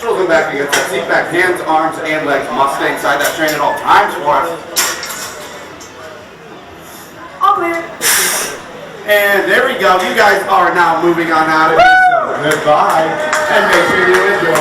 Shoulders back against that seat back, hands, arms, and legs must stay inside that train at all times for us. All clear. And there we go. You guys are now moving on out of here. So goodbye. And make sure you enjoy.